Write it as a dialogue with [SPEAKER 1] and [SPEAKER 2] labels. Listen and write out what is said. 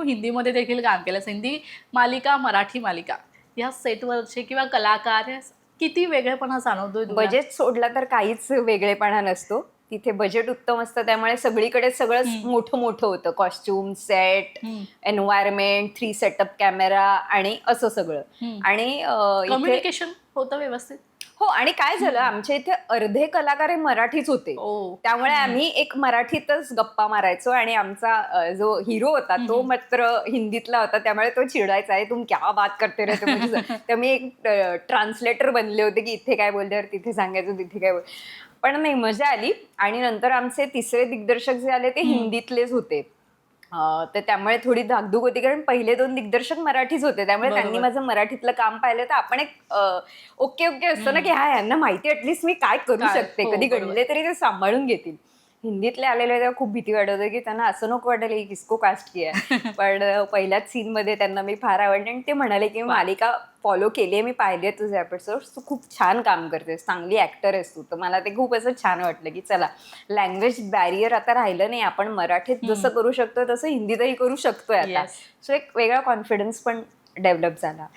[SPEAKER 1] हिंदीमध्ये देखील काम केलंस. हिंदी मालिका, मराठी मालिका या सेटवरचे किंवा कलाकार किती वेगळेपणा जाणवतोय तुला?
[SPEAKER 2] बजेट सोडला तर काहीच वेगळेपणा नसतो. तिथे बजेट उत्तम असतं, त्यामुळे सगळीकडे सगळंच मोठं मोठं होतं. Costume, set, environment, 3 setup camera आणि असं सगळं. आणि इथे
[SPEAKER 1] कम्युनिकेशन होतं व्यवस्थित?
[SPEAKER 2] हो. आणि काय झालं, आमच्या इथे अर्धे कलाकार हे मराठीच होते. त्यामुळे आम्ही एक मराठीतच गप्पा मारायचो आणि आमचा जो हिरो होता तो मात्र हिंदीतला होता. त्यामुळे तो चिडायचा, आहे तुम क्या बात करते रे. तर मी एक ट्रान्सलेटर बनले होते की इथे काय बोलल्यावर तिथे सांगायचं, तिथे काय पण नाही, मजा आली. आणि नंतर आमचे तिसरे दिग्दर्शक जे आले ते हिंदीतलेच होते. तर त्यामुळे थोडी धाकधूक होती, कारण पहिले 2 दिग्दर्शक मराठीच होते. त्यामुळे त्यांनी माझं मराठीतलं काम पाहिलं तर आपण एक ओके ओके असतं ना, की हा यांना माहिती ऍटलीस्ट मी काय करू शकते, कधी घडले तरी ते सांभाळून घेतील. हिंदीतले आलेले तेव्हा खूप भीती वाटत होती की त्यांना असं नको वाटेल की किसको कास्ट किया. पण पहिल्याच सीन मध्ये त्यांना मी फार आवडले आणि ते म्हणाले की मालिका फॉलो केली आहे, मी पाहिले तुझे एपिसोड्स, तू खूप छान काम करतेस, चांगली ऍक्टर आहेस तू. तर मला ते खूप असं छान वाटलं की चला, लँग्वेज बॅरियर आता राहिलं नाही. आपण मराठीत जसं करू शकतो तसं हिंदीतही करू शकतोय आता. सो एक वेगळा कॉन्फिडन्स पण डेव्हलप झाला.